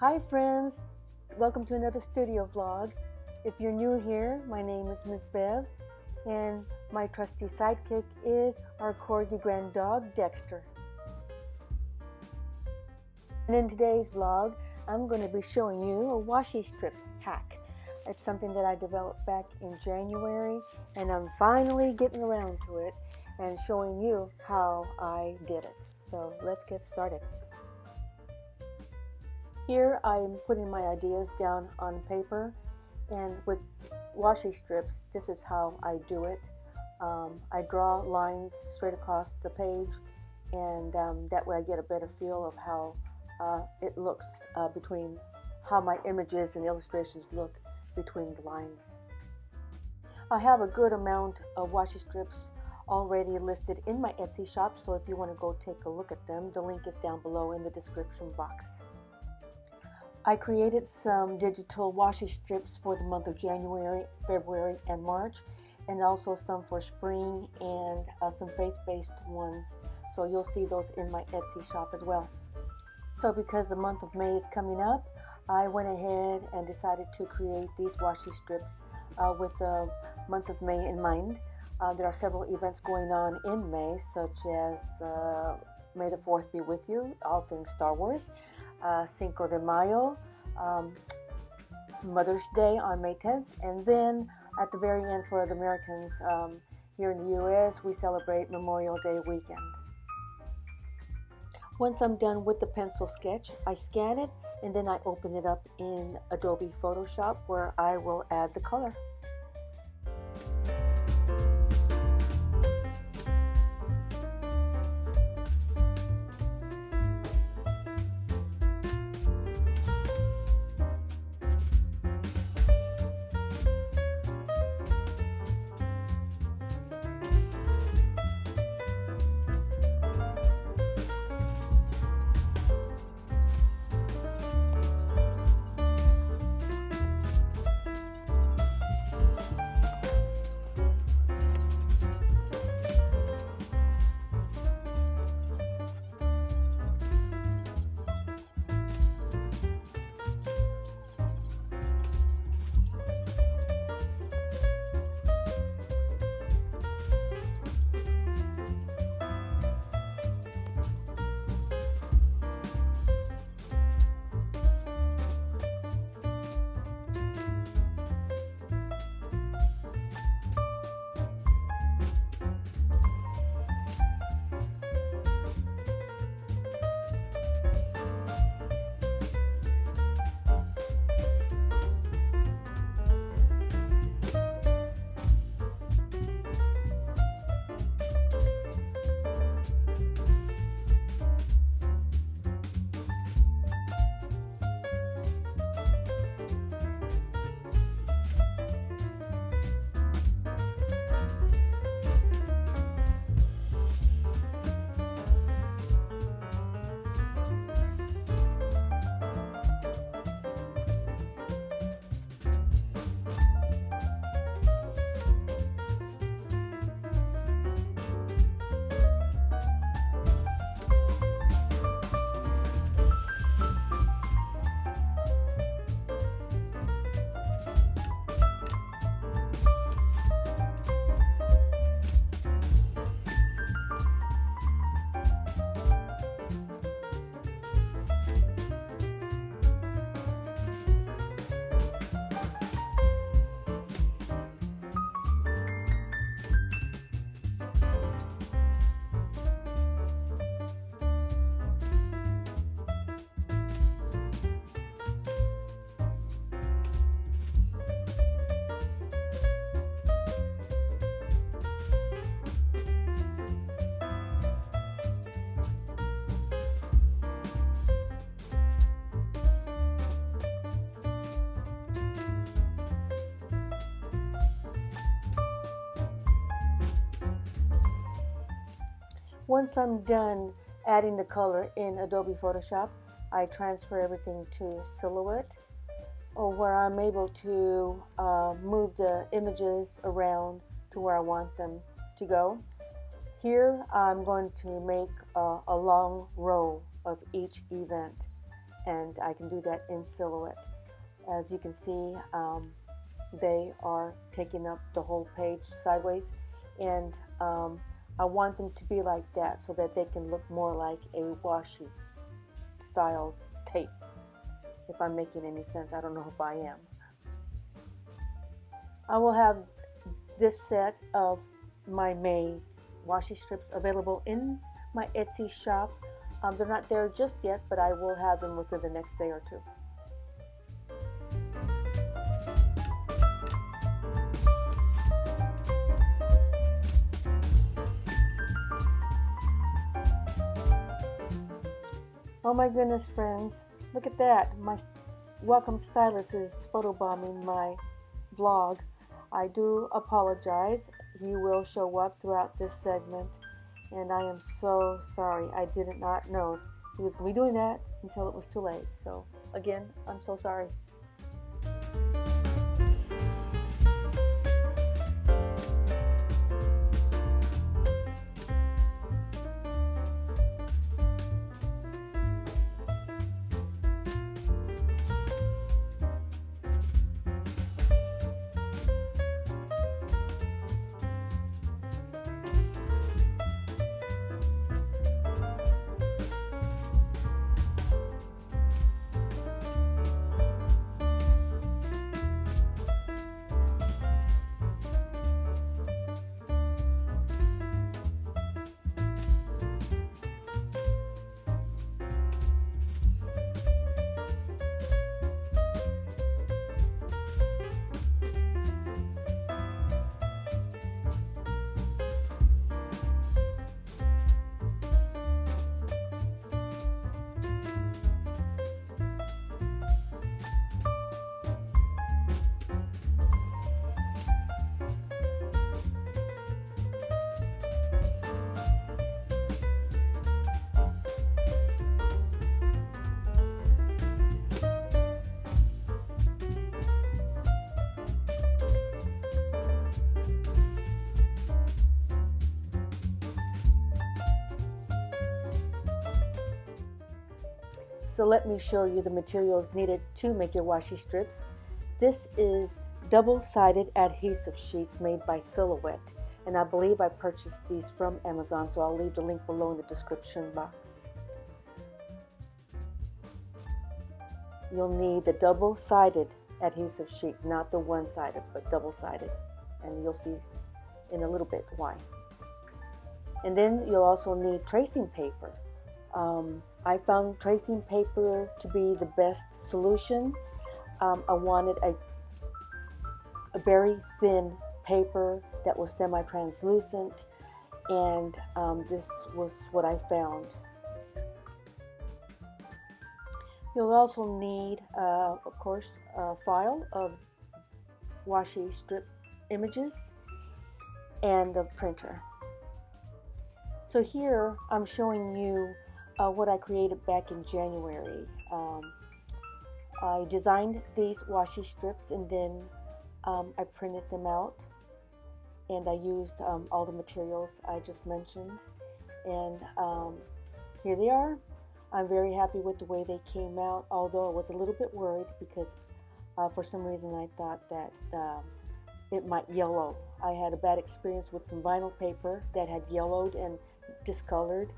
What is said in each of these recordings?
Hi friends, welcome to another studio vlog. If you're new here, my name is Miss Bev and my trusty sidekick is our Corgi grand dog Dexter. And in today's vlog, I'm going to be showing you a washi strip hack. It's something that I developed back in January and I'm finally getting around to it and showing you how I did it. So let's get started. Here I am putting my ideas down on paper, and with washi strips, this is how I do it. I draw lines straight across the page, and that way I get a better feel of how it looks between how my images and illustrations look between the lines. I have a good amount of washi strips already listed in my Etsy shop, so if you want to go take a look at them, the link is down below in the description box. I created some digital washi strips for the month of January, February, and March, and also some for spring and some faith-based ones. So you'll see those in my Etsy shop as well. So because the month of May is coming up, I went ahead and decided to create these washi strips with the month of May in mind. There are several events going on in May, such as May the 4th be with you, all things Star Wars, Cinco de Mayo, Mother's Day on May 10th, and then at the very end for the Americans here in the U.S., we celebrate Memorial Day weekend. Once I'm done with the pencil sketch, I scan it and then I open it up in Adobe Photoshop where I will add the color. Once I'm done adding the color in Adobe Photoshop, I transfer everything to Silhouette, or where I'm able to move the images around to where I want them to go. Here I'm going to make a long row of each event. and I can do that in silhouette. As you can see, they are taking up the whole page sideways, and I want them to be like that so that they can look more like a washi style tape. If I'm making any sense, I don't know if I am. I will have this set of my May washi strips available in my Etsy shop. They're not there just yet, but I will have them within the next day or two. Oh my goodness, friends, look at that. My welcome stylist is photobombing my vlog. I do apologize. He will show up throughout this segment, and I am so sorry. I did not know he was going to be doing that until it was too late. So again, I'm so sorry. So let me show you the materials needed to make your washi strips. This is double-sided adhesive sheets made by Silhouette, and I believe I purchased these from Amazon, so I'll leave the link below in the description box. You'll need the double-sided adhesive sheet, not the one-sided, but double-sided, and you'll see in a little bit why. And then you'll also need tracing paper. I found tracing paper to be the best solution. I wanted a very thin paper that was semi-translucent, and this was what I found. You'll also need, of course, a file of washi strip images and a printer. So here I'm showing you what I created back in January. I designed these washi strips, and then I printed them out, and I used all the materials I just mentioned, and here they are. I'm very happy with the way they came out, although I was a little bit worried because for some reason I thought that it might yellow. I had a bad experience with some vinyl paper that had yellowed and discolored,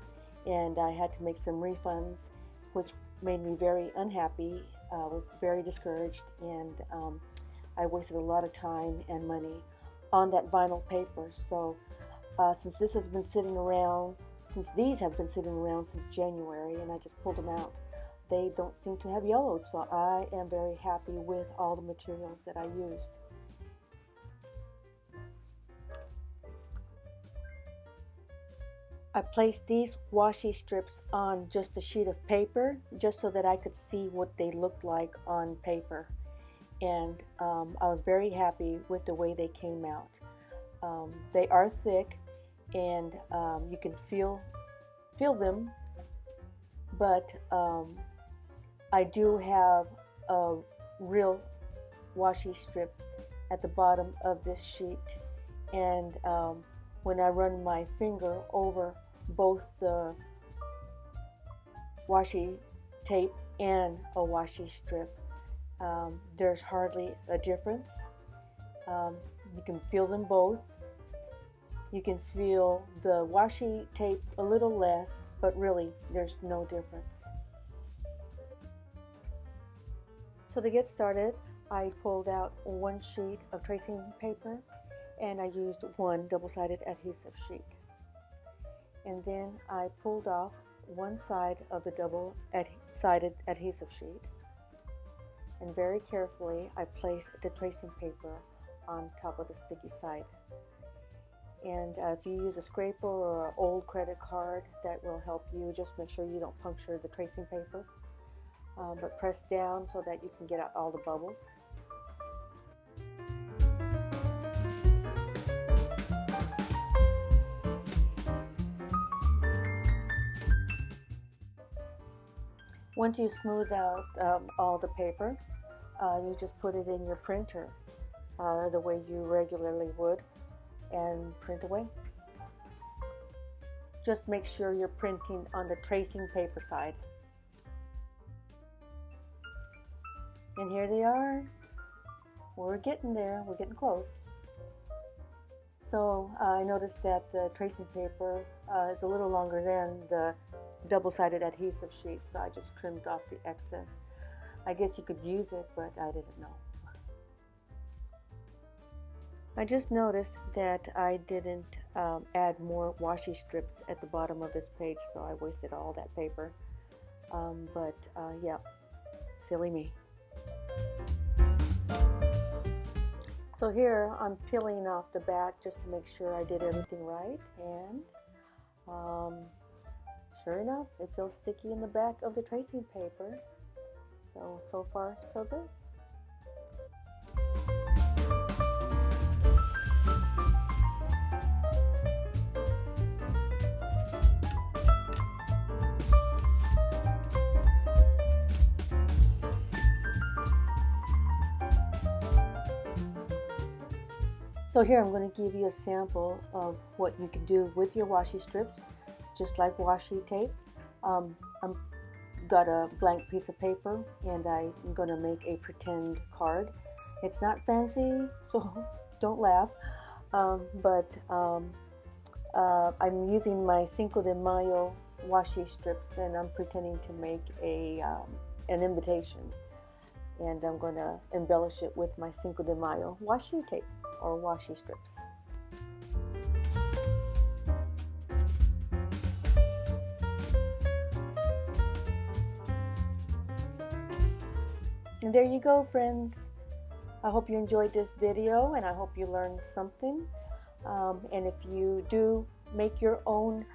and I had to make some refunds, which made me very unhappy. I was very discouraged, and I wasted a lot of time and money on that vinyl paper. So since this has been sitting around, since these have been sitting around since January, and I just pulled them out, they don't seem to have yellowed. So I am very happy with all the materials that I used. I placed these washi strips on just a sheet of paper just so that I could see what they looked like on paper, and I was very happy with the way they came out. They are thick, and you can feel them, but I do have a real washi strip at the bottom of this sheet, and when I run my finger over both the washi tape and a washi strip. There's hardly a difference. You can feel them both. You can feel the washi tape a little less, but really there's no difference. So to get started, I pulled out one sheet of tracing paper and I used one double-sided adhesive sheet. And then I pulled off one side of the double-sided adhesive sheet, and very carefully I placed the tracing paper on top of the sticky side. And if you use a scraper or an old credit card, that will help you. Just make sure you don't puncture the tracing paper, but press down so that you can get out all the bubbles. Once you smooth out all the paper, you just put it in your printer the way you regularly would and print away. Just make sure you're printing on the tracing paper side. And here they are. We're getting there. We're getting close. So I noticed that the tracing paper is a little longer than the double-sided adhesive sheet, so I just trimmed off the excess. I guess you could use it, but I didn't know. I just noticed that I didn't add more washi strips at the bottom of this page, so I wasted all that paper. Yeah, silly me. So here I'm peeling off the back just to make sure I did everything right, and sure enough, it feels sticky in the back of the tracing paper. So far, so good. So here I'm going to give you a sample of what you can do with your washi strips, just like washi tape. I've got a blank piece of paper and I'm going to make a pretend card. It's not fancy, so don't laugh, I'm using my Cinco de Mayo washi strips and I'm pretending to make an invitation, and I'm going to embellish it with my Cinco de Mayo washi tape or washi strips. And there you go, friends. I hope you enjoyed this video and I hope you learned something. And if you do make your own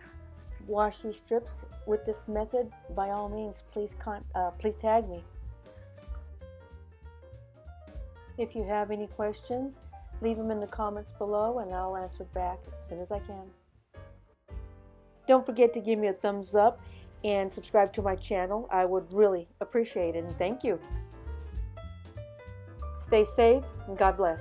washi strips with this method, by all means, please tag me. If you have any questions, leave them in the comments below and I'll answer back as soon as I can. Don't forget to give me a thumbs up and subscribe to my channel. I would really appreciate it, and thank you. Stay safe and God bless.